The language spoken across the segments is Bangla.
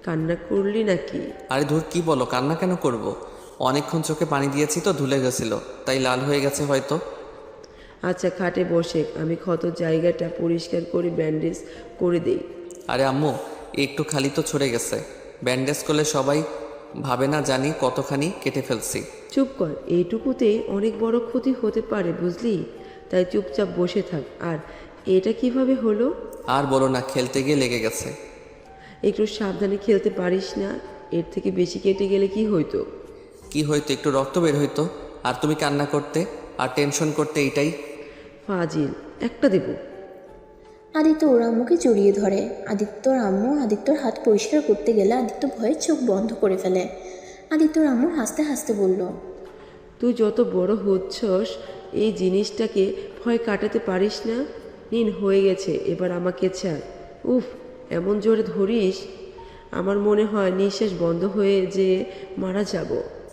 কান্না করলি নাকি? আরে ধুর, কি বলো, কান্না কেন করব? অনেকক্ষণ চোখে পানি দিয়েছি তো, ধুলে গেছিল, তাই লাল হয়ে গেছে হয়তো। আচ্ছা খাটে বসে, আমি ক্ষত জায়গাটা পরিষ্কার করে ব্যান্ডেজ করে দেই। আরে আম্মু, একটু খালি তো ছড়ে গেছে, ব্যান্ডেজ করলে সবাই ভাবে না জানি কতখানি কেটে ফেলছি। চুপ কর, এইটুকুতেই অনেক বড় ক্ষতি হতে পারে বুঝলি, তাই চুপচাপ বসে থাক। আর এটা কিভাবে হলো? আর বলো না, খেলতে গিয়ে লেগে গেছে। একটু সাবধানে খেলতে পারিস না? এর থেকে বেশি কেটে গেলে কি হইতো? কি হয়তো, একটু রক্ত বের হইতো। আর তুমি কান্না করতে আর টেনশন করতে, এইটাই। ফাজিল একটা দেব। আদিত্য ওর আম্মুকে জড়িয়ে ধরে। আদিত্যর আম্মু আদিত্যর হাত পরিষ্কার করতে গেলে আদিত্য ভয়ে চোখ বন্ধ করে ফেলে। আদিত্যর আম্মু হাসতে হাসতে বলল, তুই যত বড় হচ্ছস এই জিনিসটাকে ভয় কাটাতে পারিস না। নিন হয়ে গেছে, এবার আমাকে ছাড়। উফ, এমন জোরে ধরিস, আমার মনে হয় নিঃশ্বাস বন্ধ হয়ে যে মারা যাব।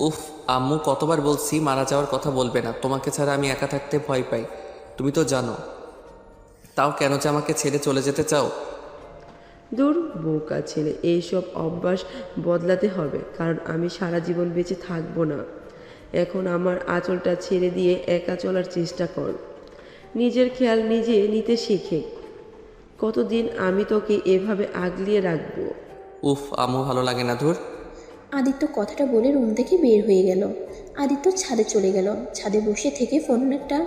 উফ, আম্মু কতবার বলছি মারা যাওয়ার কথা বলবে না, তোমাকে ছাড়া আমি একা থাকতে ভয় পাই, তুমি তো জানো। তাও কেন যে আমাকে ছেড়ে চলে যেতে চাও? দূর বোকা ছেলে, এইসব অভ্যাস বদলাতে হবে, কারণ আমি সারা জীবন বেঁচে থাকবো না। এখন আমার আঁচলটা ছেড়ে দিয়ে একা চলার চেষ্টা কর। নিজের খেয়াল নিজে নিতে শিখে। কতদিন আমি তোকে এভাবে আগলিয়ে রাখবো? উফ আম্মু, ভালো লাগে না, ধুর। আদিত্য কথাটা বলে রুম থেকে বের হয়ে গেল। আদিত্য ছাদে চলে গেল। ছাদে বসে থেকে ফোনটা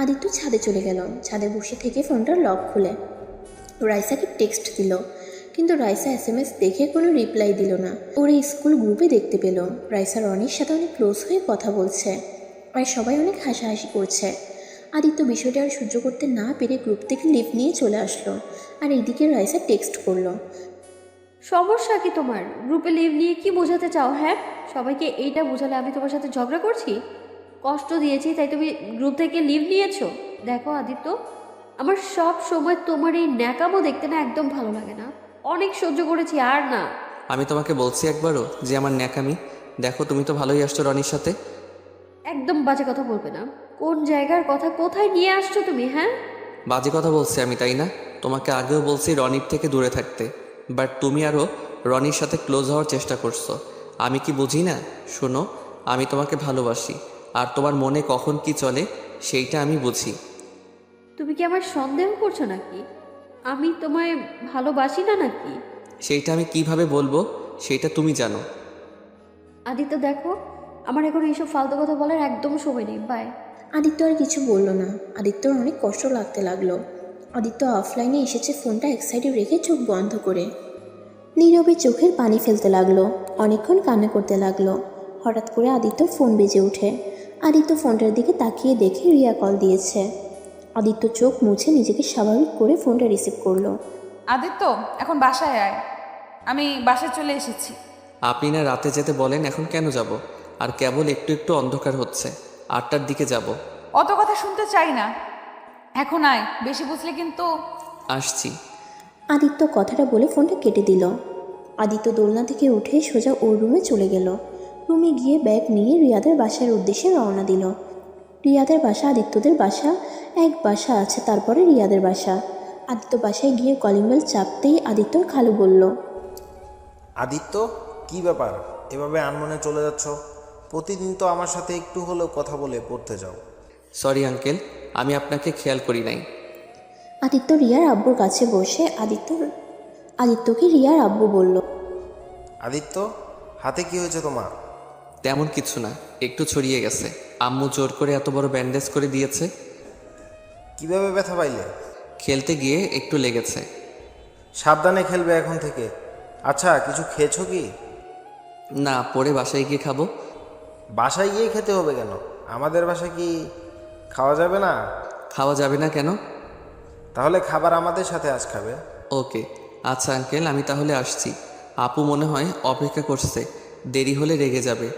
আদিত্য ছাদে চলে গেল। ছাদে বসে থেকে ফোনটার লক খুলে রাইসাকে টেক্সট দিল, কিন্তু রাইসা এসএমএস দেখে কোনো রিপ্লাই দিল না। ওরা স্কুল গ্রুপে দেখতে পেল রাইসা রনির সাথে অনেক ক্লোজ হয়ে কথা বলছে, আর সবাই অনেক হাসাহাসি করছে। আদিত্য বিষয়টা আর সহ্য করতে না পেরে গ্রুপ থেকে লিভ নিয়ে চলে আসলো। আর এইদিকে রাইসা টেক্সট করলো, সমস্যা কি তোমার? গ্রুপে লিভ নিয়ে কি বোঝাতে চাও? হ্যাঁ, সবাইকে এইটা বোঝালে আমি তোমার সাথে ঝগড়া করছি, কষ্ট দিয়েছি, তাই তুমি গ্রুপ থেকে লিভ নিয়েছো? দেখো আদিত্য, আমার সব সময় তোমার এই ন্যাকামো দেখতে না একদম ভালো লাগে না। অনেক সহ্য করেছি, আর না। আমি তোমাকে বলছি একবারও যে আমার ন্যাকামি? দেখো, তুমি তো ভালোই আসছো রনির সাথে। একদম বাজে কথা বলবে না। কোন জায়গার কথা কোথায় নিয়ে আসছো তুমি? হ্যাঁ, বাজে কথা বলছি আমি, তাই না? তোমাকে আগেও বলছি রনির থেকে দূরে থাকতে, বাট তুমি আরও রনির সাথে ক্লোজ হওয়ার চেষ্টা করছো। আমি কি বুঝি না? শোনো, আমি তোমাকে ভালোবাসি, আর তোমার মনে কখন কি চলে সেইটা আমি বুঝি। তুমি কি আমার সন্দেহ করছো নাকি? আমি তোমায় ভালোবাসি না নাকি? সেইটা আমি কিভাবে বলবো, সেইটা তুমি জানো। আদিত্য দেখো, আমার এখন এইসব ফালতু কথা বলার একদম সময় নেই। বাই। আদিত্য আর কিছু বলল না। আদিত্যর অনেক কষ্ট লাগতে লাগলো। আদিত্য অফলাইনে এসেছে ফোনটা এক সাইডে রেখে চোখ বন্ধ করে নীরবে চোখের পানি ফেলতে লাগলো। অনেকক্ষণ কান্না করতে লাগলো। হঠাৎ করে আদিত্যর ফোন বেজে ওঠে। আদিত্য ফোনটার দিকে তাকিয়ে দেখে রিয়া কল দিয়েছে। আদিত্য চোখ মুছে নিজেকে স্বাভাবিক করে ফোনটা রিসিভ করলো। আদিত্য, এখন বাসায় আয়, আমি বাসায় চলে এসেছি। আপনি না রাতে যেতে বলেন, এখন কেন যাব? আর কেবল একটু একটু অন্ধকার হচ্ছে, 8টার দিকে যাব। অত কথা শুনতে চাই না, এখন আয়, বেশি বুঝলে কিন্তু। আসছি। আদিত্য কথাটা বলে ফোনটা কেটে দিল। আদিত্য দোলনা থেকে উঠে সোজা ওর রুমে চলে গেল। রুমে গিয়ে ব্যাগ নিয়ে রিয়াদের বাসার উদ্দেশ্যে রওনা দিল। রিয়াদের বাসা আদিত্যদের বাসা, এক বাসা আছে তারপরে রিয়াদের বাসা। আদিত্য বাসায় গিয়ে কলিং বেল চাপতেই আদিত্যর খালু বলল, আদিত্য, কি ব্যাপার এভাবে আনমনে চলে যাচ্ছ? প্রতিদিন তো আমার সাথে একটু হলেও কথা বলে পড়তে যাও। সরি আঙ্কেল, আমি আপনাকে খেয়াল করি নাই। আদিত্য রিয়ার আব্বুর কাছে বসে আদিত্যকে রিয়ার আব্বু বলল, আদিত্য, হাতে কি হয়েছে তোমার? তেমন কিছু না, একটু ছড়িয়ে গেছে। আম্মু জোর করে এত বড় ব্যান্ডেজ করে দিয়েছে। কিভাবে ব্যথা পাইলে? খেলতে গিয়ে একটু লেগেছে। সাবধানে খেলবে এখন থেকে। আচ্ছা, কিছু খেয়েছো কি? না, পরে বাসায় গিয়ে খাবো। বাসায় গিয়ে খেতে হবে কেন? আমাদের বাসায় কি খাওয়া যাবে না? খাওয়া যাবে না কেন? তাহলে খাবার আমাদের সাথে আজ খাবে। ওকে, আচ্ছা আঙ্কেল, আমি তাহলে আসছি। আপু মনে হয় অপেক্ষা করছে, দেরি হলে রেগে যাবে।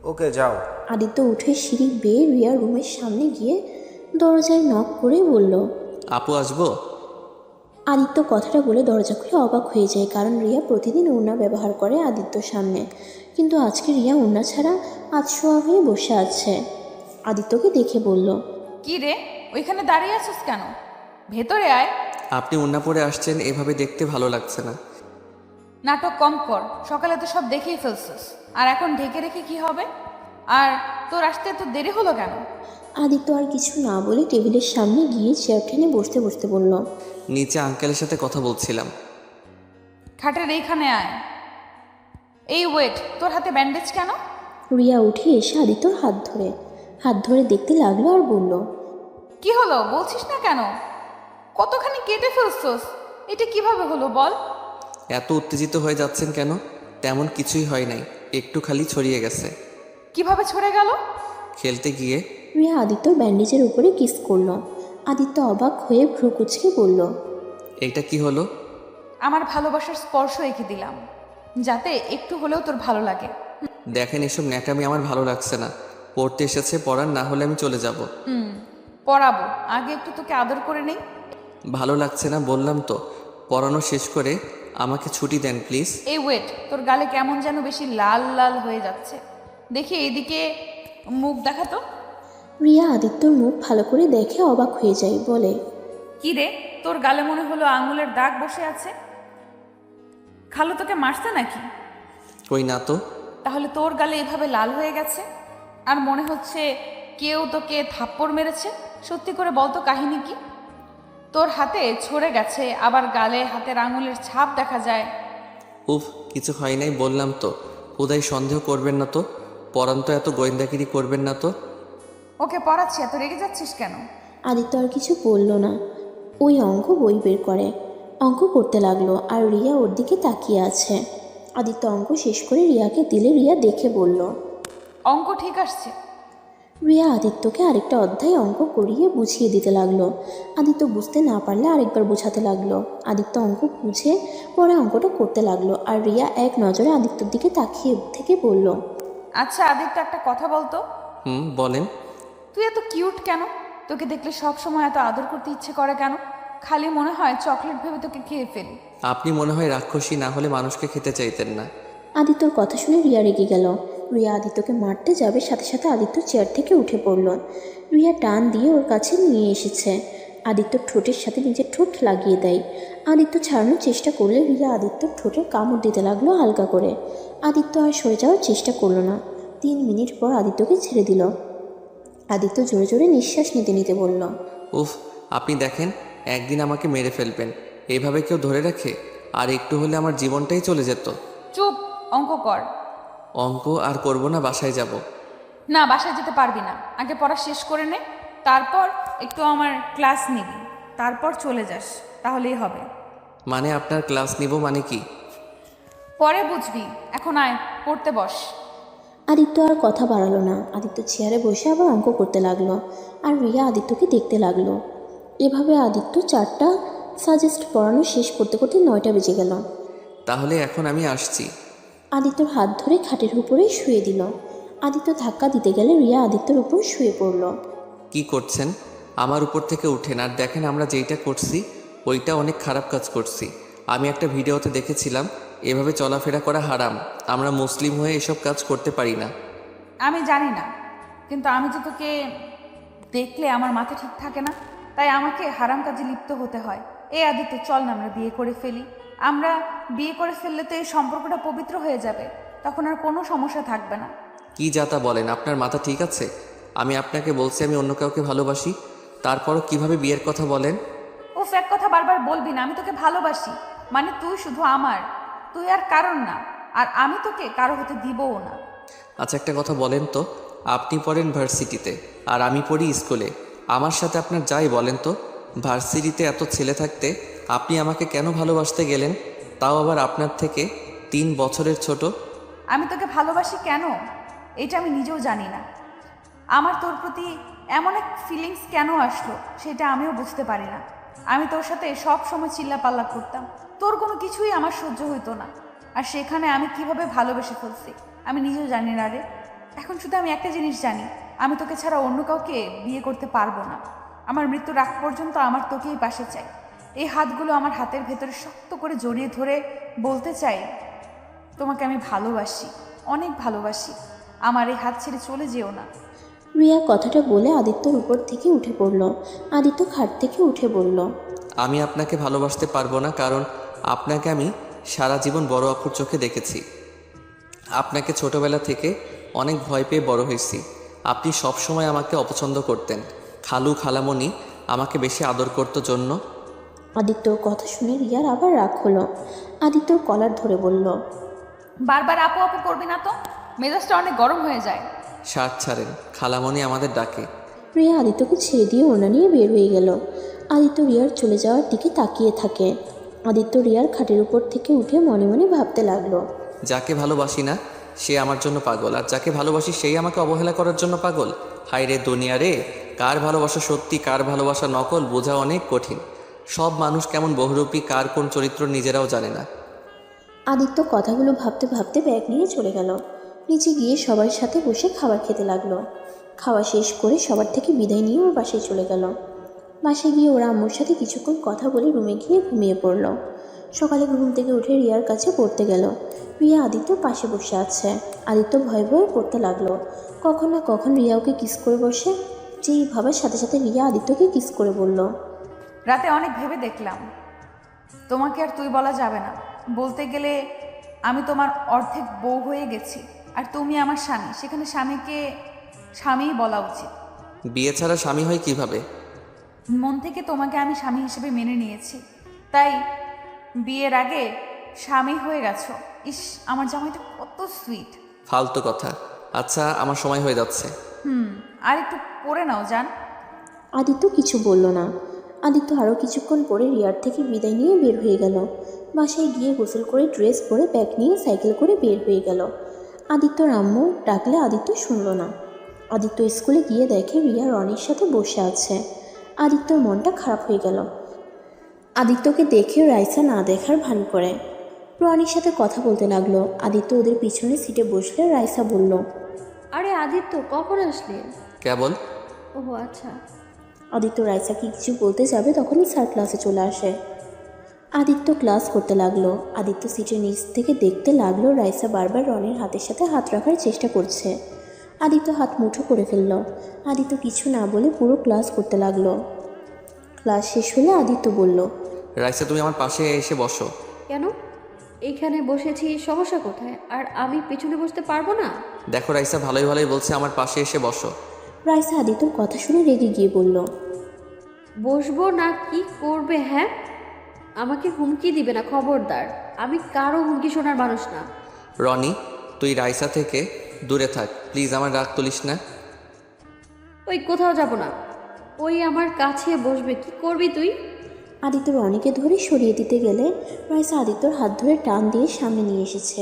ওকে, যাও। আদিত্য উঠে সিঁড়ি বেয়ে রিয়ার রুমের সামনে গিয়ে দরজায় নক করে বলল, আপু আসবো? আদিত্য কথাটা বলে দরজা খুলে অবাক হয়ে যায়, কারণ রিয়া প্রতিদিন ওড়না ব্যবহার করে আদিত্যর সামনে, কিন্তু আজকে রিয়া ওড়না ছাড়া আধশোয়া হয়ে বসে আছে। আদিত্যকে দেখে বলল, কি রে, ওইখানে দাঁড়িয়ে আছিস কেন? ভেতরে আয়। আপনি ওড়না পরে আসছেন, এভাবে দেখতে ভালো লাগছে না। নাটক কম কর, সকালে তো সব দেখেই ফেলছিস, আর এখন ঢেকে রেখে কি হবে? আর তোর আসতে এত দেরি হলো কেন? আদিত্য আর কিছু না বলে টেবিলের সামনে গিয়ে চেয়ার টেনে বসতে বসতে বলল, নিচে আঙ্কেলের সাথে কথা বলছিলাম। খাটের এইখানে আয়। এই ওয়েট, তোর হাতে ব্যান্ডেজ কেন? রিয়া উঠে এসে আদিত্যর হাত ধরে দেখতে লাগলো আর বলল, কি হলো বলছিস না কেন? কতখানি কেটে ফেলছিস? এটা কিভাবে হলো বল? এত উত্তেজিত হয়ে যাচ্ছেন কেন? তেমন কিছুই হয় নাই, একটু খালি ছড়িয়ে গেছে। কিভাবে ছড়ে গেল? খেলতে গিয়ে। রিয়া আদিত্যর ব্যান্ডেজের উপরে কিস করলো। আদিত্য অবাক হয়ে ভ্রু কুঁচকে বলল, এইটা কি হলো? আমার ভালোবাসার স্পর্শ এঁকে দিলাম, যাতে একটু হলেও তোর ভালো লাগে। দেখেন, এসব ন্যাকামি আমার ভালো লাগছে না। পড়তে এসেছে, পড়ার, না হলে আমি চলে যাব। পড়াবো, আগে একটু তোকে আদর করে নেই। ভালো লাগছে না বললাম তো। পড়ানো শেষ করে আমাকে ছুটি দেন প্লিজ। এই ওয়েট, তোর গালে কেমন যেন বেশি লাল লাল হয়ে যাচ্ছে। দেখি এইদিকে মুখ দেখাতো। রিয়া আদিত্যর মুখ ভালো করে দেখে অবাক হয়ে যায়, বলে, কি রে, তোর গালে মনে হলো আঙুলের দাগ বসে আছে। খালু তোকে মারছে নাকি? কই না তো। তাহলে তোর গালে এভাবে লাল হয়ে গেছে, আর মনে হচ্ছে কেউ তোকে থাপ্পড় মেরেছে। সত্যি করে বলতো কাহিনী কি? তোর হাতে ছড়ে গেছে, আবার গালে হাতের আঙুলের ছাপ দেখা যায়। উফ, কিছু হয় নাই বললাম তো। হুদাই সন্দেহ করবেন না তো। পড়ান তো, এত গোয়েন্দাগিরি করবেন না তো। ওকে পড়াচ্ছি, এত রেগে যাচ্ছিস কেন? আদিত্য আর কিছু বলল না। ওই অঙ্ক বই বের করে অঙ্ক করতে লাগলো, আর রিয়া ওর দিকে তাকিয়ে আছে। আদিত্য অঙ্ক শেষ করে রিয়াকে দিলে রিয়া দেখে বলল, অঙ্ক ঠিক আসছে। রিয়া আদিত্যকে আরেকটা অধ্যায় অঙ্ক করিয়ে বুঝিয়ে দিতে লাগলো। আদিত্য বুঝতে না পারলে আরেকবার বোঝাতে লাগলো। আদিত্য অঙ্ক বুঝে পরে অঙ্কটা করতে লাগলো, আর রিয়া এক নজরে আদিত্যর দিকে তাকিয়ে থেকে বলল, আচ্ছা আদিত্য, একটা কথা বলতো। বলেন। তুই এত কিউট কেন? তোকে দেখলে সব সময় এত আদর করতে ইচ্ছে করে কেন? খালি মনে হয় চকলেট ভেবে তোকে খেয়ে ফেলি। আপনি মনে হয় রাক্ষসী, না হলে মানুষকে খেতে চাইতেন না। আদিত্যর কথা শুনে রিয়া রেগে গেল। রিয়া আদিত্যকে মারতে যাবে, সাথে সাথে আদিত্য চেয়ার থেকে উঠে পড়ল। রিয়া টান দিয়ে ওর কাছে নিয়ে এসেছে। আদিত্যর ঠোঁটের সাথে নিজের ঠোঁট লাগিয়ে দেয়। আদিত্য ছাড়ানোর চেষ্টা করলে রিয়া আদিত্যর ঠোঁটে কামড় দিতে লাগলো হালকা করে। আদিত্য আর সরে যাওয়ার চেষ্টা করলো না। 3 মিনিট পর আদিত্যকে ছেড়ে দিল। আদিত্য জোরে জোরে নিঃশ্বাস নিতে নিতে বলল, উফ, আপনি দেখেন, একদিন আমাকে মেরে ফেলবেন। এইভাবে কেউ ধরে রাখে? আর একটু হলে আমার জীবনটাই চলে যেত। চুপ, অঙ্ক কর। অঙ্ক আর করব না, বাসায় যাব। না, বাসায় যেতে পারবি না। আগে পড়া শেষ করে নে, তারপর একটু আমার ক্লাস নিবি, তারপর চলে যাস, তাহলেই হবে। মানে আপনার ক্লাস নিব মানে কি? পরে বুঝবি, এখন আয় পড়তে বস। আদিত্য আর কথা বাড়ালো না। আদিত্য চেয়ারে বসে আবার অঙ্ক করতে লাগলো, আর রিয়া আদিত্যকে দেখতে লাগলো। এভাবে আদিত্য 4টা সাজেস্ট পড়ানো শেষ করতে করতে 9টা বেজে গেল। তাহলে এখন আমি আসছি। আদিত্যর হাত ধরে খাটের উপরে শুয়ে দিল। আদিত্য ধাক্কা দিতে গেলে রিয়া আদিত্যর উপর শুয়ে পড়ল। কি করছেন? আমার উপর থেকে উঠেন, আর দেখেন আমরা যেইটা করছি ওইটা অনেক খারাপ কাজ করছি। আমি একটা ভিডিওতে দেখেছিলাম এভাবে চলাফেরা করা হারাম। আমরা মুসলিম হয়ে এসব কাজ করতে পারি না। আমি জানি না, কিন্তু আমি যে তোকে দেখলে আমার মাথা ঠিক থাকে না, তাই আমাকে হারাম কাজে লিপ্ত হতে হয়। এই আদিত্য, চল না আমরা বিয়ে করে ফেলি। আমরা বিয়ে করে ফেললে তো এই সম্পর্কটা পবিত্র হয়ে যাবে, তখন আর কোনো সমস্যা থাকবে না। কি যাতা বলেন, আপনার মাথা ঠিক আছে? আমি আপনাকে বলছি আমি অন্য কাউকে ভালোবাসি, তারপরও কিভাবে বিয়ের কথা বলেন? উফ, এক কথা বারবার বলবি না। আমি তোকে ভালোবাসি, মানে তুই শুধু আমার, তুই আর কারণ না, আর আমি তোকে কারো হতে দিবও না। আচ্ছা একটা কথা বলেন তো, আপনি পড়েন ভার্সিটিতে আর আমি পড়ি স্কুলে। আমার সাথে আপনার যাই বলেন তো, ভার্সিটিতে এত ছেলে থাকতে আপনি আমাকে কেন ভালোবাসতে গেলেন? তাও আবার আপনার থেকে 3 বছরের ছোট। আমি তোকে ভালোবাসি কেন, এটা আমি নিজেও জানি না। আমার তোর প্রতি এমন এক ফিলিংস কেন আসলো, সেটা আমিও বুঝতে পারি না। আমি তোর সাথে সব সময় চিল্লাপাল্লা করতাম, তোর কোনো কিছুই আমার সহ্য হইতো না। আর সেখানে আমি কিভাবে ভালোবেসে ফেলছি আমি নিজেও জানি না রে। এখন শুধু আমি একটা জিনিস জানি, আমি তোকে ছাড়া অন্য কাউকে বিয়ে করতে পারবো না। আমার মৃত্যুর আগ পর্যন্ত আমার তোকেই পাশে চাই। এই হাতগুলো আমার হাতের ভেতরে শক্ত করে জড়িয়ে ধরে বলতে চাই, তোমাকে আমি ভালোবাসি, অনেক ভালোবাসি। আমার এই হাত ছেড়ে চলে যেও না। রিয়া কথাটা বলে আদিত্যর উপর থেকে উঠে পড়ল। আদিত্য খাট থেকে উঠে বলল, আমি আপনাকে ভালোবাসতে পারবো না, কারণ আপনাকে আমি সারা জীবন বড় অক্ষর চোখে দেখেছি। আপনাকে ছোটবেলা থেকে অনেক ভয় পেয়ে বড় হয়েছি। আপনি সব সময় আমাকে অপছন্দ করতেন। খালু খালামণি আমাকে বেশি আদর করতো জন্য। আদিত্যর কথা শুনে রিয়ার আবার রাগ হলো। আদিত্যর কলার ধরে বলল, বারবার আপু আপু করবি না তো, মেজাজটা অনেক গরম হয়ে যায়। শার্ট ছাড়েন, খালামণি আমাদের ডাকে। রিয়া আদিত্যকে ছেড়ে দিয়ে ওড়না নিয়ে বের হয়ে গেল। আদিত্য রিয়ার চলে যাওয়ার দিকে তাকিয়ে থাকে। আদিত্য রিয়ার খাটের উপর থেকে উঠে মনে মনে ভাবতে লাগলো, যাকে ভালোবাসি না সে আমার জন্য পাগল, আর যাকে ভালোবাসি সেই আমাকে অবহেলা করার জন্য পাগল। হায় রে দুনিয়া রে, কার ভালোবাসা সত্যি কার ভালোবাসা নকল বোঝা অনেক কঠিন। সব মানুষ কেমন বহুরূপী, কার কোন চরিত্র নিজেরাও জানে না। আদিত্য কথাগুলো ভাবতে ভাবতে ব্যাগ নিয়ে চলে গেল। নিচে গিয়ে সবার সাথে বসে খাবার খেতে লাগলো। খাওয়া শেষ করে সবার থেকে বিদায় নিয়ে ওর বাসায় চলে গেল। বাসায় গিয়ে ওরা আম্মুর সাথে কিছুক্ষণ কথা বলে রুমে গিয়ে ঘুমিয়ে পড়ল। সকালে ঘুম থেকে উঠে রিয়ার কাছে পড়তে গেল। রিয়া আদিত্যর পাশে বসে আছে। আদিত্য ভয়ে ভয়ে পড়তে লাগলো। কখন না কখন রিয়া ওকে কিস করে বসে। যেই ভাবার সাথে সাথে রিয়া আদিত্যকে কিস করে বলল, রাতে অনেক ভেবে দেখলাম, তোমাকে আর তুই বলা যাবে না। বলতে গেলে আমি তোমার অর্ধেক বউ হয়ে গেছি, আর তুমি আমার স্বামী। সেখানে স্বামীকে স্বামীই বলা উচিত। বিয়ে ছাড়া স্বামী হয় কিভাবে? মন থেকে তোমাকে আমি স্বামী হিসেবে মেনে নিয়েছি, তাই বিয়ের আগে স্বামী হয়ে গেছো। ইস, আমার জামাইটা কত সুইট। ফালতু কথা। আচ্ছা, আমার সময় হয়ে যাচ্ছে। আর একটু পরে নাও যান। আদিত্য কিছু বলল না। আদিত্য আরও কিছুক্ষণ পরে রিয়ার থেকে বিদায় নিয়ে বের হয়ে গেল। বাসায় গিয়ে গোসল করে ড্রেস পরে ব্যাগ নিয়ে সাইকেল করে বের হয়ে গেল। আদিত্যর আম্মু ডাকলে আদিত্য শুনল না। আদিত্য স্কুলে গিয়ে দেখে রিয়া রনির সাথে বসে আছে। আদিত্যর মনটা খারাপ হয়ে গেল। আদিত্যকে দেখে রাইসা না দেখার ভান করে রনির সাথে কথা বলতে লাগলো। আদিত্য ওদের পিছনে সিটে বসলে রাইসা বলল, আরে আদিত্য, কখন আসলে? কেবল। ওহ আচ্ছা। আদিত্য রাইসাকে কিছু বলতে যাবে তখনই স্যার ক্লাসে চলে আসে। আদিত্য ক্লাস করতে লাগলো। আদিত্য সিটের নিচ থেকে দেখতে লাগলো রাইসা বারবার রনির হাতের সাথে হাত রাখার চেষ্টা করছে। আদিত্য হাত মুঠো করে ফেলল। আদিত্য কিছু না বলে পুরো ক্লাস করতে লাগলো। ক্লাস শেষ হলে আদিত্য বলল, রাইসা তুমি আমার পাশে এসে বসো। কেন? এখানে বসেছি, সমস্যা কোথায়? আর আমি পেছনে বসতে পারবো না? দেখো রাইসা ভালোই ভালোই বলছে আমার পাশে এসে বসো। রাইসা আদিত্যর কথা শুনে রেগে গিয়ে বলল, বসবো না কি করবে? হ্যাঁ, আমাকে হুমকি দিবে না, খবরদার। আমি কারো হুমকি শোনার মানুষ না। রনি, তুই রাইসা থেকে দূরে থাক প্লিজ, আমার রাগ তুলিস না। ওই কোথাও যাব না, ওই আমার কাছে বসবে। কি করবি তুই? আদিত্য রনিকে ধরে সরিয়ে দিতে গেলে রাইসা আদিত্যর হাত ধরে টান দিয়ে সামনে নিয়ে এসেছে।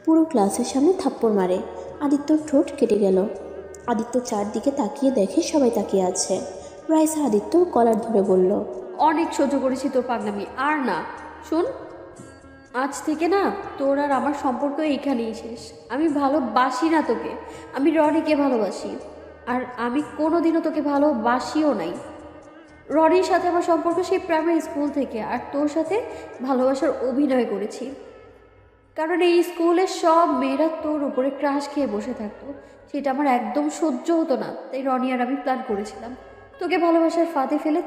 পুরো ক্লাসের সামনে থাপ্পড় মারে। আদিত্যর ঠোঁট কেটে গেল। আদিত্য চারদিকে তাকিয়ে দেখে সবাই তাকিয়ে আছে। রাইসা আদিত্যর কলার ধরে বলল, অনেক সহ্য করেছি তোর পাগলামি, আর না। শোন, আজ থেকে না তোর আর আমার সম্পর্ক এইখানেই শেষ। আমি ভালোবাসি না তোকে, আমি রনিকে ভালোবাসি। আর আমি কোনোদিনও তোকে ভালোবাসিও নাই। রনির সাথে আমার সম্পর্ক সেই প্রাইমারি স্কুল থেকে, আর তোর সাথে ভালোবাসার অভিনয় করেছি। কারণ এই স্কুলের সব মেয়েরা তোর উপরে ক্রাশ খেয়ে বসে থাকতো, সেটা আমার একদম সহ্য হতো না। তাই রনি আর আমি প্ল্যান করেছিলাম তোকে ভালোবাসার ফাঁদে ফেলে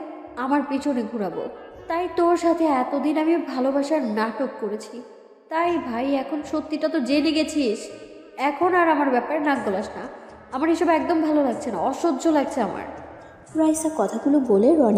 আমার পিছনে ঘুরাবো। তাই তোর সাথে এতদিন আমি ভালোবাসার নাটক করেছি। তাই ভাই, এখন সত্যিটা তো জেনে গেছিস, এখন আর আমার ব্যাপারে নাক গলাস না। আমার এসব একদম ভালো লাগছে না, অসহ্য লাগছে আমার। রাইসা কথাগুলো বলে রনি